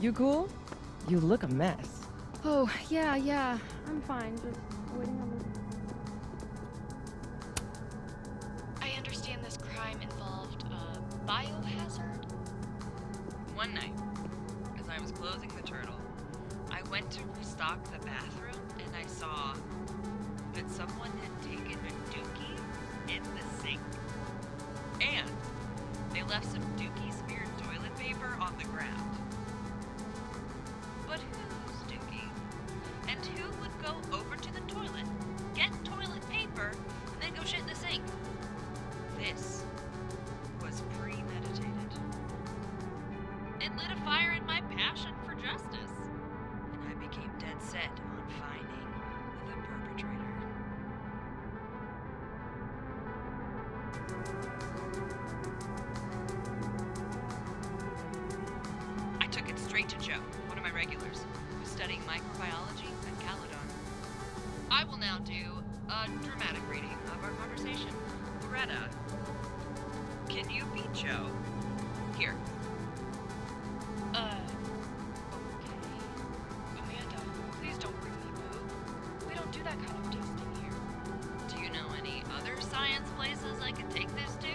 You cool? You look a mess. Oh, yeah. I'm fine. Just waiting on the... I understand this crime involved a biohazard? One night, as I was closing the turtle, I went to restock the bathroom and I saw that someone had taken a dookie in the sink. And they left some dookie-smeared toilet paper on the ground. But whose dookie? And who would go over to the toilet, get toilet paper, and then go shit in the sink? This was premeditated. It lit a fire in my passion for justice, and I became dead set on finding the perpetrator. I took it straight to Joe, one of my regulars, who's studying microbiology at Caledon. I will now do a dramatic reading of our conversation. Loretta, can you be Joe? Here. Okay. Amanda, please don't bring me boo. We don't do that kind of testing here. Do you know any other science places I could take this to?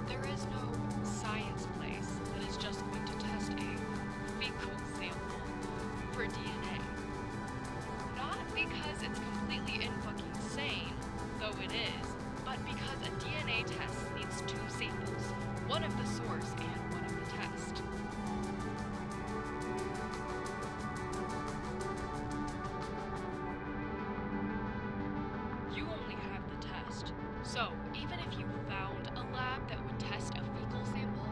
There is no science place that is just going to test a fecal sample for DNA. Not because it's completely in-fucking sane, though it is, but because a DNA test needs two samples, one of the source and one of the test. You only have the test. So, even if you found a lab that would test a fecal sample,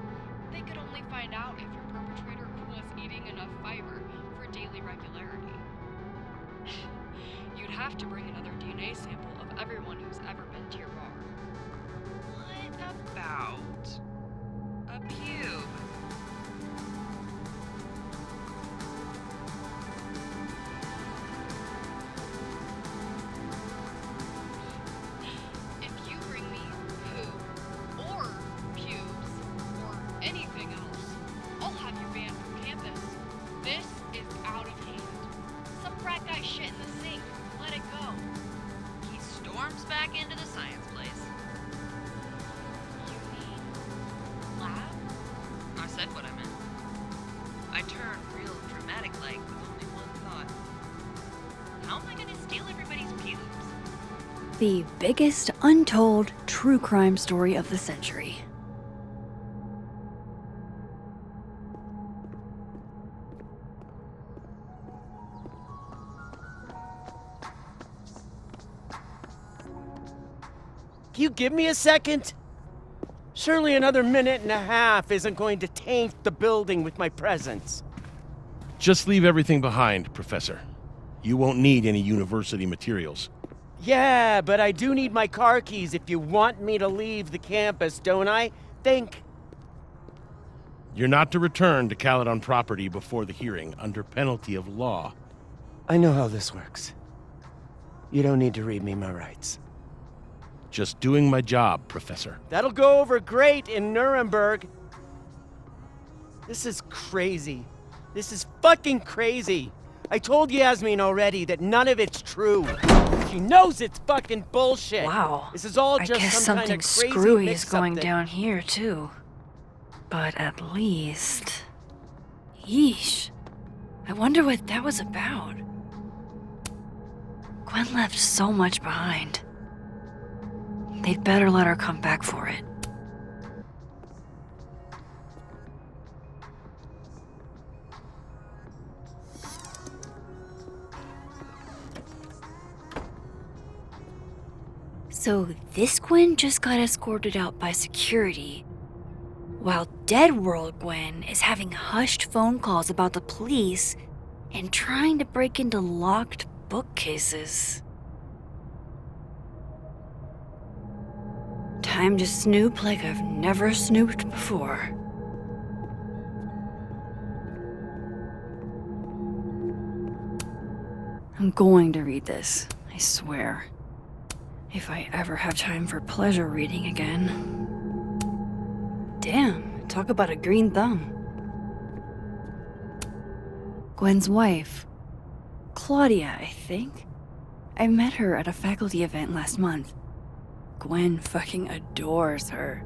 they could only find out if your perpetrator was eating enough fiber for daily regularity. You'd have to bring another DNA sample of everyone who's ever been to your bar. What about a pube? If you bring me poo, or pubes, or anything else, I'll have you banned from campus. This is out of hand. Some frat guy shit in the sink. Let it go. He storms back into the science place. You mean lab? I said what I meant. I turned real dramatic-like with only one thought. How am I gonna steal everybody's pubes? The biggest untold true crime story of the century. Can you give me a second? Surely another minute and a half isn't going to taint the building with my presence. Just leave everything behind, Professor. You won't need any university materials. Yeah, but I do need my car keys if you want me to leave the campus, don't I? Think. You're not to return to Caledon property before the hearing, under penalty of law. I know how this works. You don't need to read me my rights. Just doing my job, Professor. That'll go over great in Nuremberg. This is crazy. This is fucking crazy. I told Yasmin already that none of it's true. She knows it's fucking bullshit. Wow. This is all I just guess some kind something of crazy screwy is mix-up going that- down here, too. But at least... Yeesh. I wonder what that was about. Gwen left so much behind. They'd better let her come back for it. So this Gwen just got escorted out by security, while Dead World Gwen is having hushed phone calls about the police and trying to break into locked bookcases. Time to snoop like I've never snooped before. I'm going to read this, I swear. If I ever have time for pleasure reading again. Damn, talk about a green thumb. Gwen's wife. Claudia, I think. I met her at a faculty event last month. Gwen fucking adores her.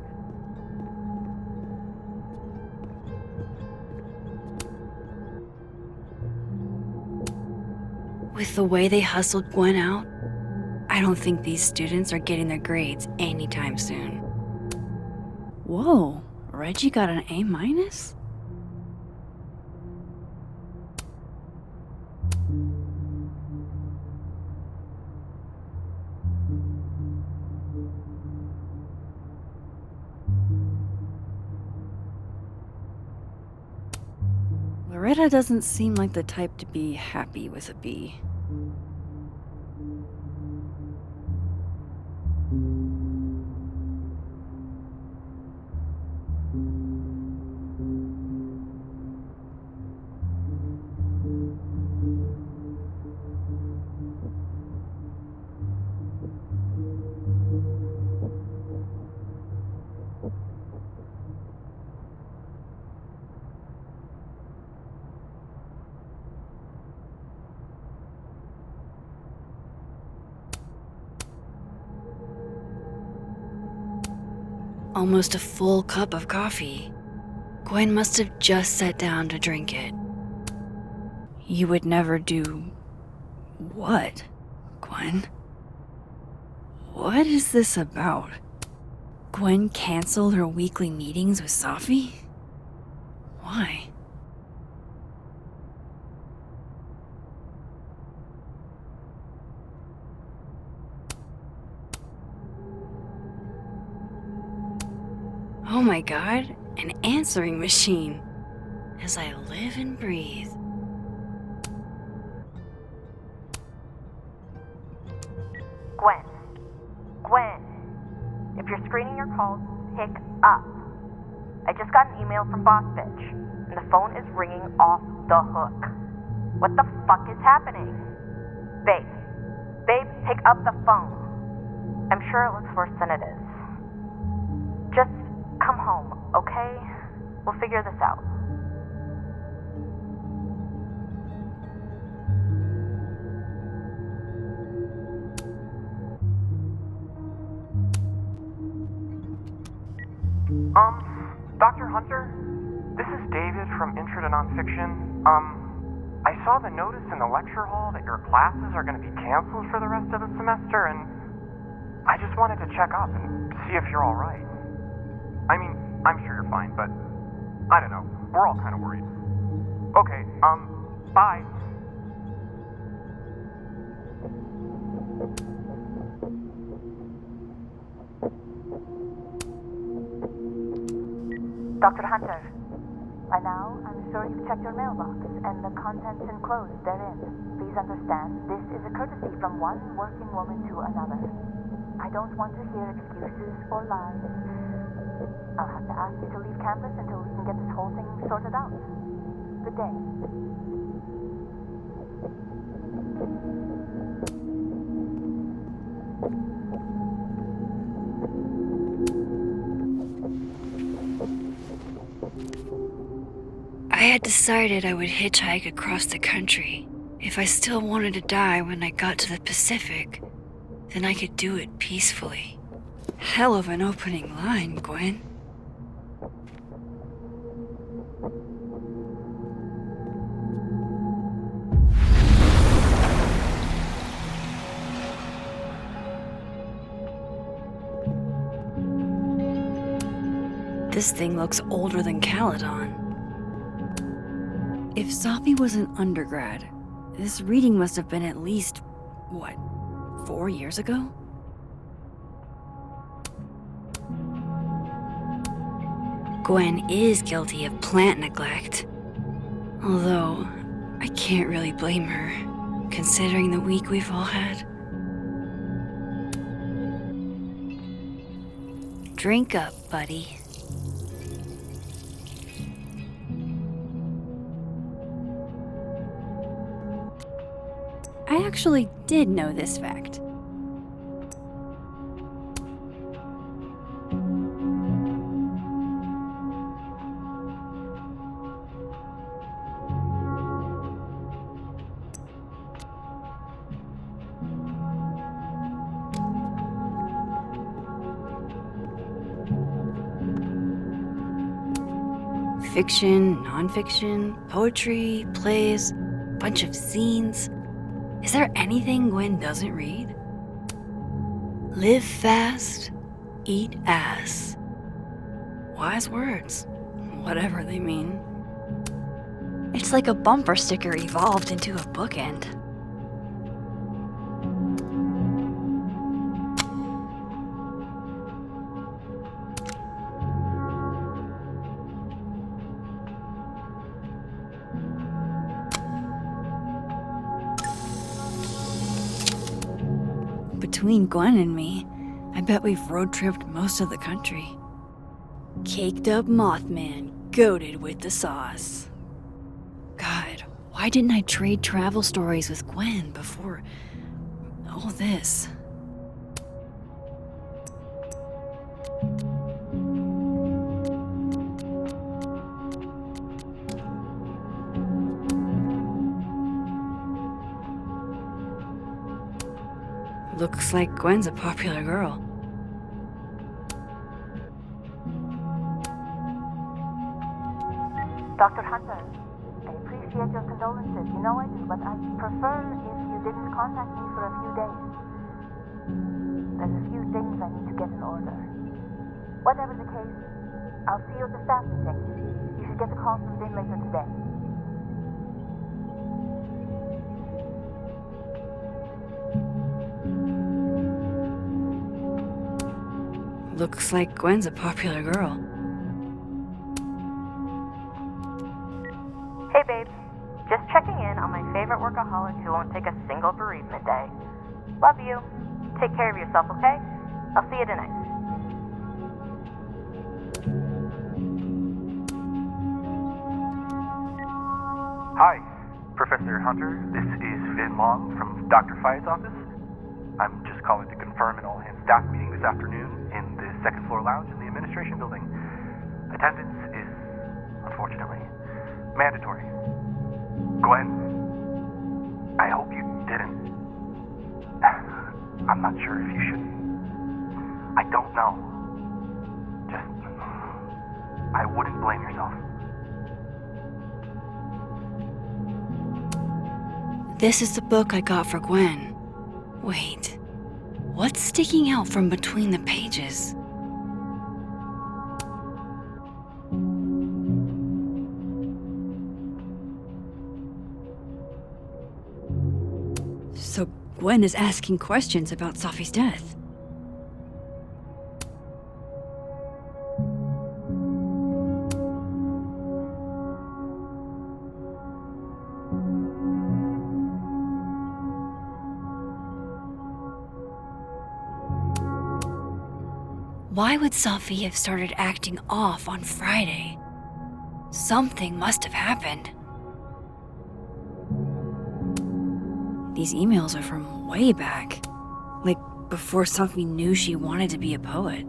With the way they hustled Gwen out, I don't think these students are getting their grades anytime soon. Whoa, Reggie got an A-? Loretta doesn't seem like the type to be happy with a B. Almost a full cup of coffee. Gwen must have just sat down to drink it. You would never do... what, Gwen? What is this about? Gwen canceled her weekly meetings with Safi? Why? Oh my god, an answering machine. As I live and breathe. Gwen, if you're screening your calls, pick up. I just got an email from Boss Bitch, and the phone is ringing off the hook. What the fuck is happening? Babe, pick up the phone. I'm sure it looks worse than it is. Just come home, okay? We'll figure this out. Dr. Hunter? This is David from Intro to Nonfiction. I saw the notice in the lecture hall that your classes are going to be canceled for the rest of the semester, and I just wanted to check up and see if you're all right. I mean, I'm sure you're fine, but I don't know. We're all kind of worried. Okay, bye. Dr. Hunter, by now, I'm sure you've checked your mailbox and the contents enclosed therein. Please understand, this is a courtesy from one working woman to another. I don't want to hear excuses or lies. I'll have to ask you to leave campus until we can get this whole thing sorted out. Good day. I had decided I would hitchhike across the country. If I still wanted to die when I got to the Pacific, then I could do it peacefully. Hell of an opening line, Gwen. This thing looks older than Caledon. If Safi was an undergrad, this reading must have been at least, 4 years ago? Gwen is guilty of plant neglect. Although, I can't really blame her, considering the week we've all had. Drink up, buddy. I actually did know this fact. fiction, nonfiction, poetry, plays, bunch of zines. Is there anything Gwen doesn't read? Live fast, eat ass. Wise words, whatever they mean. It's like a bumper sticker evolved into a bookend. Between Gwen and me, I bet we've road-tripped most of the country. Caked up Mothman, goated with the sauce. God, why didn't I trade travel stories with Gwen before all this? Looks like Gwen's a popular girl. Dr. Hunter, I appreciate your condolences. You know I do, but I'd prefer if you didn't contact me for a few days. There's a few things I need to get in order. Whatever the case, I'll see you at the staff meeting. You should get the call from Vin later today. Looks like Gwen's a popular girl. Hey babes, just checking in on my favorite workaholic who won't take a single bereavement day. Love you. Take care of yourself, okay? I'll see you tonight. Hi, Professor Hunter. This is Vin Long from Dr. Fay's office. I'm just calling to confirm an all-hands staff meeting this afternoon in the second floor lounge in the administration building. Attendance is, unfortunately, mandatory. Gwen, I hope you didn't. I'm not sure if you should. I don't know. Just, I wouldn't blame yourself. This is the book I got for Gwen. Wait, what's sticking out from between the pages? So Gwen is asking questions about Safi's death. Why would Safi have started acting off on Friday? Something must have happened. These emails are from way back, like before Safi knew she wanted to be a poet.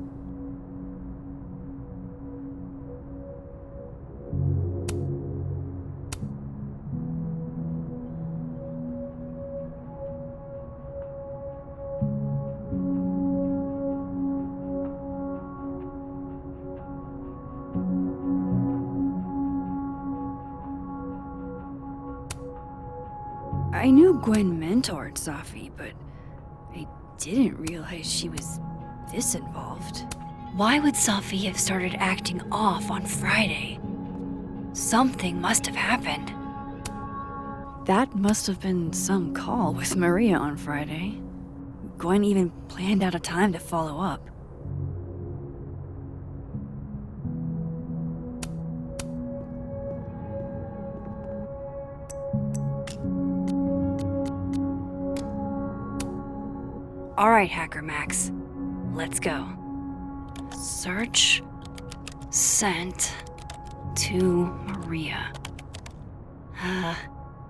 I knew Gwen mentored Safi, but I didn't realize she was this involved. Why would Safi have started acting off on Friday? Something must have happened. That must have been some call with Maria on Friday. Gwen even planned out a time to follow up. All right, Hacker Max, let's go. Search sent to Maria.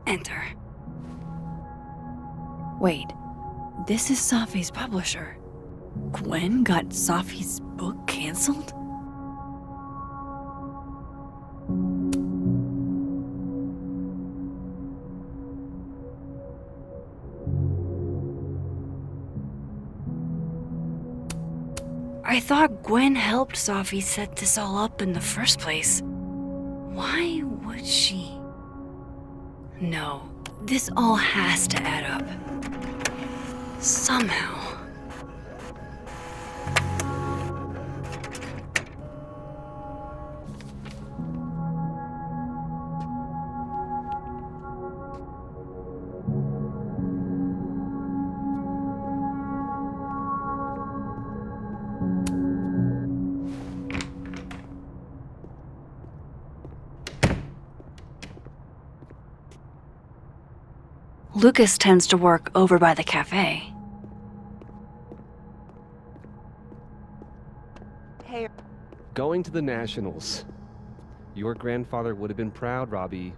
Enter. Wait, this is Safi's publisher. Gwen got Safi's book canceled? I thought Gwen helped Safi set this all up in the first place. Why would she? No, this all has to add up. Somehow. Lucas tends to work over by the cafe. Hey, Going to the Nationals. Your grandfather would have been proud, Robbie.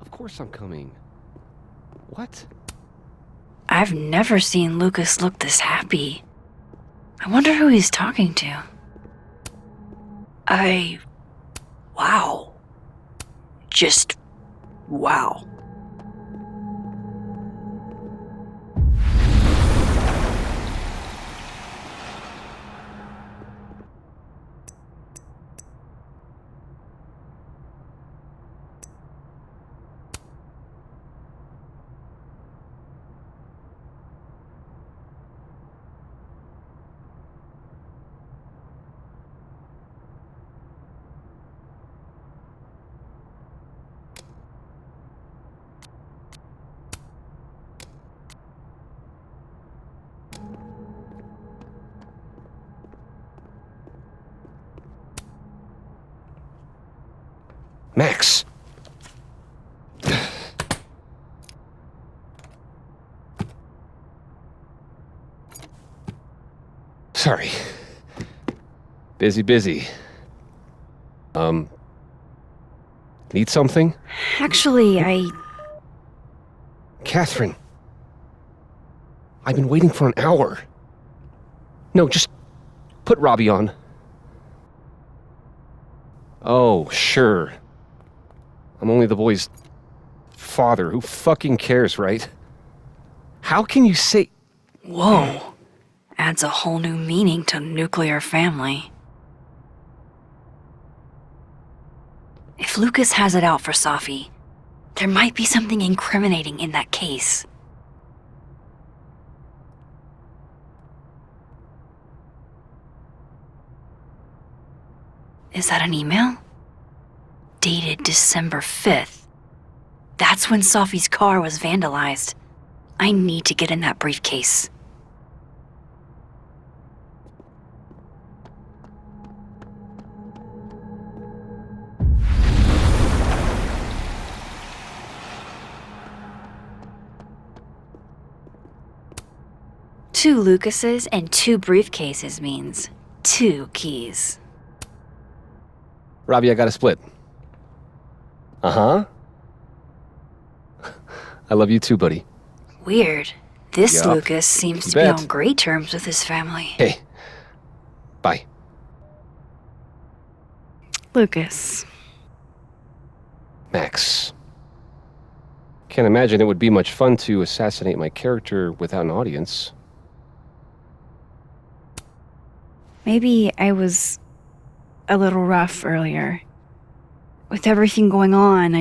Of course I'm coming. What? I've never seen Lucas look this happy. I wonder who he's talking to. Wow. Just wow. Max! Sorry. Busy. Need something? Actually, Catherine. I've been waiting for an hour. No, just put Robbie on. Oh, sure. I'm only the boy's father. Who fucking cares, right? How can you say... Whoa. Adds a whole new meaning to nuclear family. If Lucas has it out for Safi, there might be something incriminating in that case. Is that an email? Dated December 5th. That's when Safi's car was vandalized. I need to get in that briefcase. Two Lucases and two briefcases means 2 keys. Robbie, I got a split. Uh-huh. I love you too, buddy. Weird. This Yup. Lucas seems You to be bet. on great terms with his family. Hey. Bye. Lucas. Max. Can't imagine it would be much fun to assassinate my character without an audience. Maybe I was a little rough earlier. With everything going on,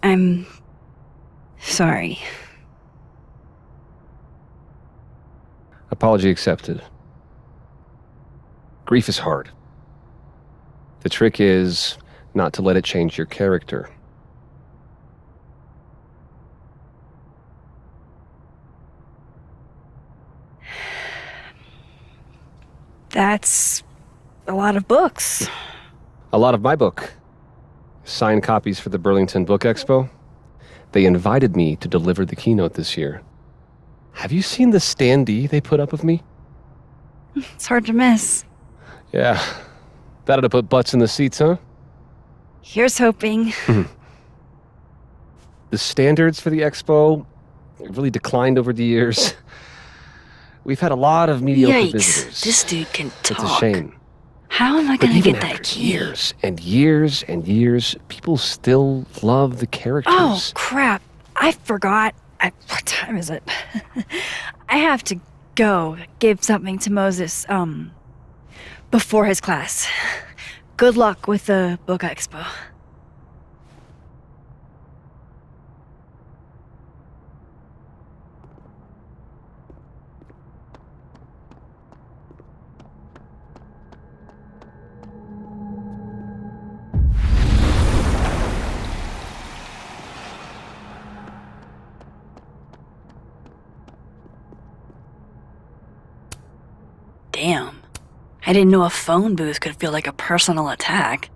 I'm sorry. Apology accepted. Grief is hard. The trick is not to let it change your character. That's a lot of books. A lot of my book. Signed copies for the Burlington Book Expo. They invited me to deliver the keynote this year. Have you seen the standee they put up of me? It's hard to miss. Yeah. That'd have put butts in the seats, huh? Here's hoping. The standards for the expo really declined over the years. We've had a lot of mediocre visitors. Yikes, this dude can talk. It's a shame. How am I But gonna even get that after key? years and years and years, people still love the characters. Oh, crap. I forgot. What time is it? I have to go give something to Moses, before his class. Good luck with the book expo. Damn. I didn't know a phone booth could feel like a personal attack.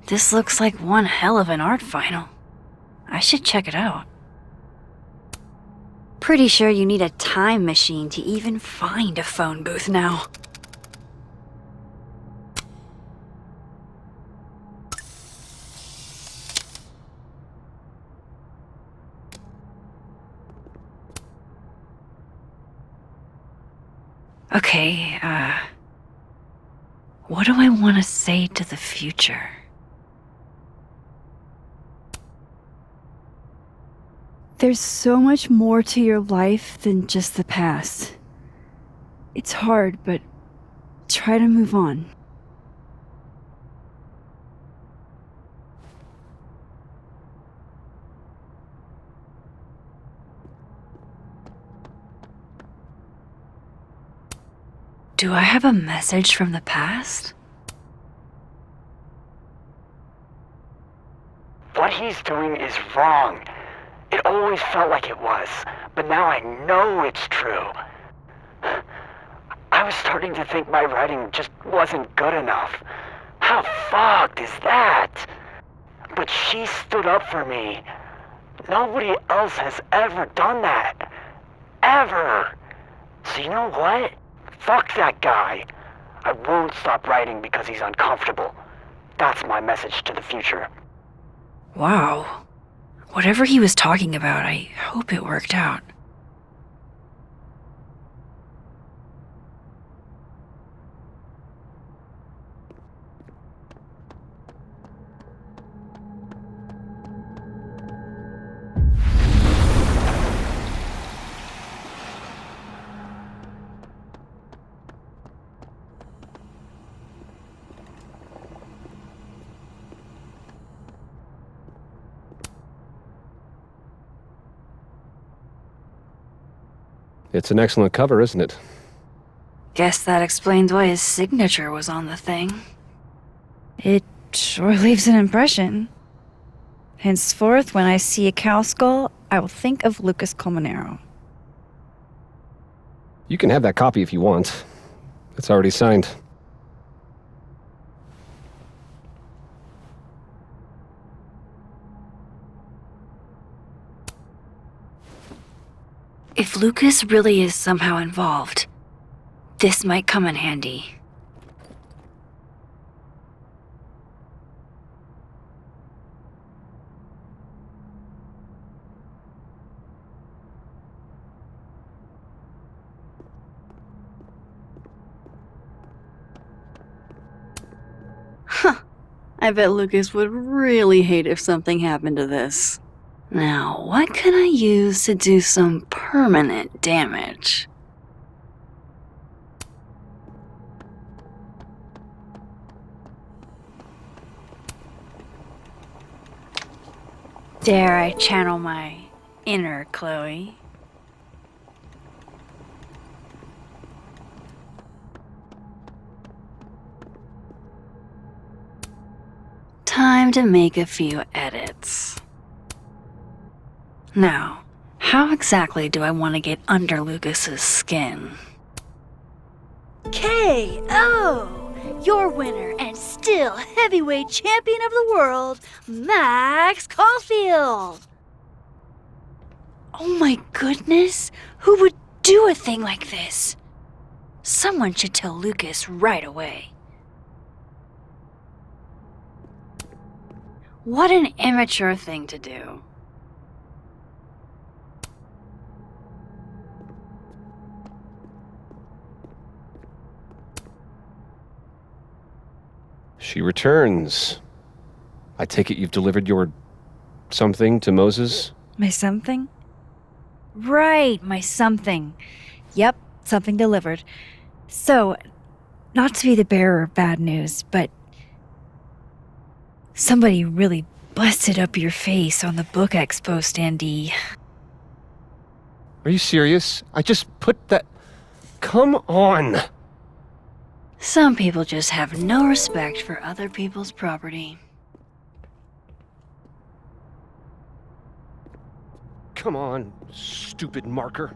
This looks like one hell of an art final. I should check it out. Pretty sure you need a time machine to even find a phone booth now. Okay, what do I want to say to the future? There's so much more to your life than just the past. It's hard, but try to move on. Do I have a message from the past? What he's doing is wrong. It always felt like it was, but now I know it's true. I was starting to think my writing just wasn't good enough. How fucked is that? But she stood up for me. Nobody else has ever done that. Ever. So you know what? Fuck that guy. I won't stop writing because he's uncomfortable. That's my message to the future. Wow. Whatever he was talking about, I hope it worked out. It's an excellent cover, isn't it? Guess that explains why his signature was on the thing. It sure leaves an impression. Henceforth, when I see a cow skull, I will think of Lucas Colmenero. You can have that copy if you want. It's already signed. If Lucas really is somehow involved, this might come in handy. Huh. I bet Lucas would really hate if something happened to this. Now, what can I use to do some permanent damage? Dare I channel my inner Chloe? Time to make a few edits. Now, how exactly do I want to get under Lucas's skin? KO! Your winner and still heavyweight champion of the world, Max Caulfield! Oh my goodness! Who would do a thing like this? Someone should tell Lucas right away. What an immature thing to do. She returns. I take it you've delivered your something to Moses? My something? Right, my something. Yep, something delivered. So, not to be the bearer of bad news, but somebody really busted up your face on the book expo standee. Are you serious? I just put that... Come on! Some people just have no respect for other people's property. Come on, stupid marker.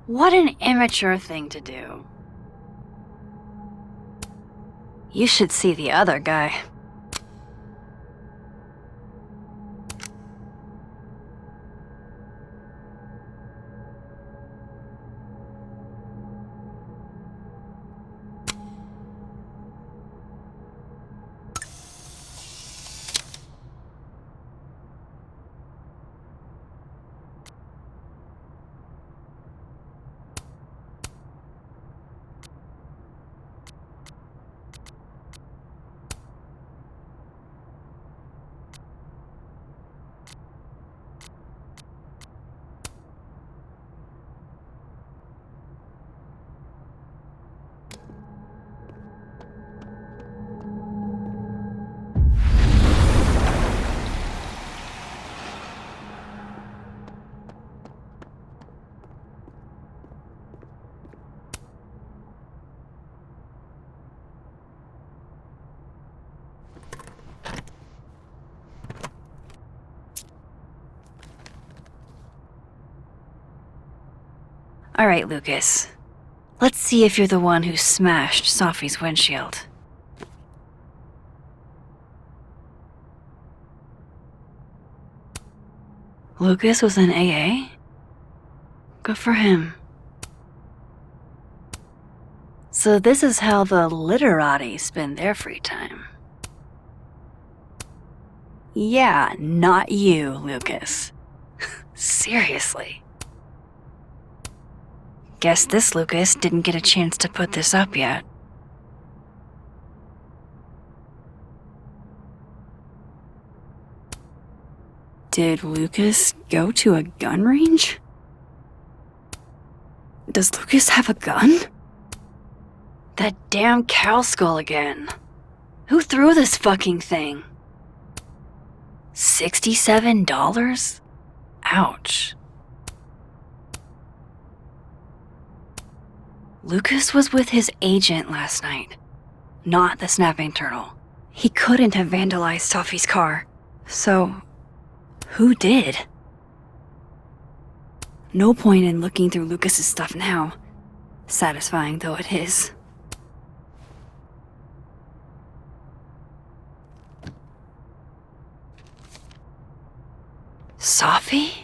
What an immature thing to do. You should see the other guy. All right, Lucas. Let's see if you're the one who smashed Safi's windshield. Lucas was in AA? Good for him. So this is how the literati spend their free time. Yeah, not you, Lucas. Seriously. Guess this Lucas didn't get a chance to put this up yet. Did Lucas go to a gun range? Does Lucas have a gun? That damn cow skull again. Who threw this fucking thing? $67? Ouch. Lucas was with his agent last night, not the snapping turtle. He couldn't have vandalized Safi's car. So, who did? No point in looking through Lucas's stuff now, satisfying though it is. Safi?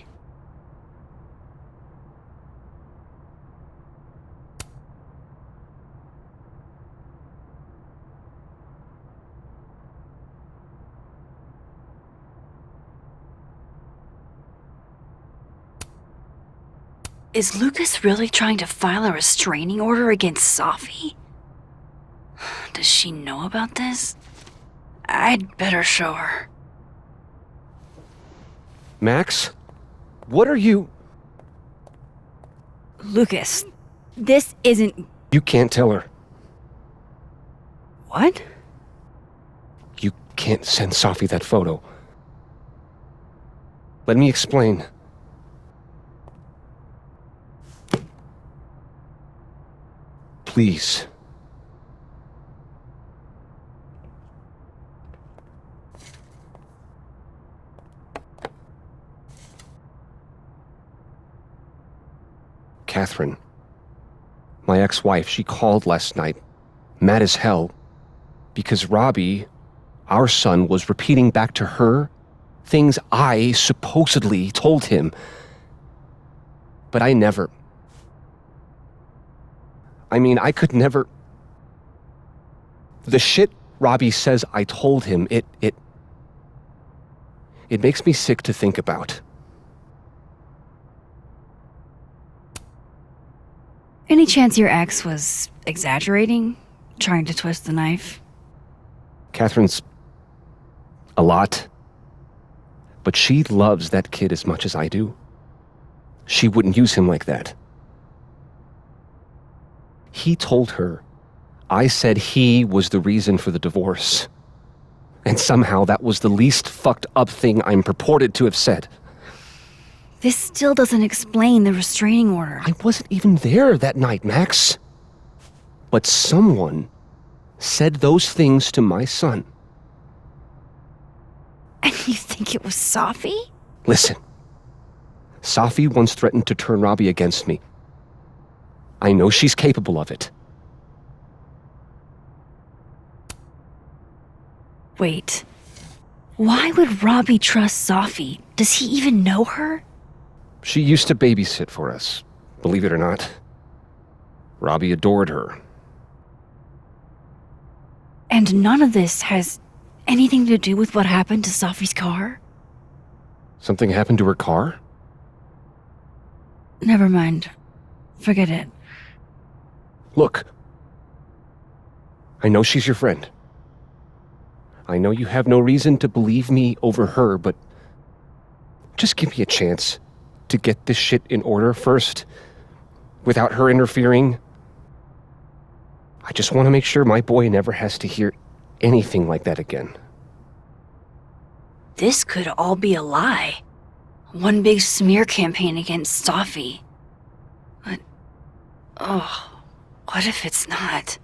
Is Lucas really trying to file a restraining order against Safi? Does she know about this? I'd better show her. Max? What are you... Lucas, this isn't... You can't tell her. What? You can't send Safi that photo. Let me explain. Please. Catherine, my ex-wife, she called last night, mad as hell, because Robbie, our son, was repeating back to her things I supposedly told him. But I never... I mean, I could never... The shit Robbie says I told him, it makes me sick to think about. Any chance your ex was exaggerating? Trying to twist the knife? Catherine's a lot. But she loves that kid as much as I do. She wouldn't use him like that. He told her I said he was the reason for the divorce. And somehow that was the least fucked up thing I'm purported to have said. This still doesn't explain the restraining order. I wasn't even there that night, Max. But someone said those things to my son. And you think it was Safi? Listen, Safi once threatened to turn Robbie against me. I know she's capable of it. Wait. Why would Robbie trust Safi? Does he even know her? She used to babysit for us, believe it or not. Robbie adored her. And none of this has anything to do with what happened to Safi's car? Something happened to her car? Never mind. Forget it. Look. I know she's your friend. I know you have no reason to believe me over her, but just give me a chance to get this shit in order first, without her interfering. I just want to make sure my boy never has to hear anything like that again. This could all be a lie. One big smear campaign against Safi. But, what if it's not?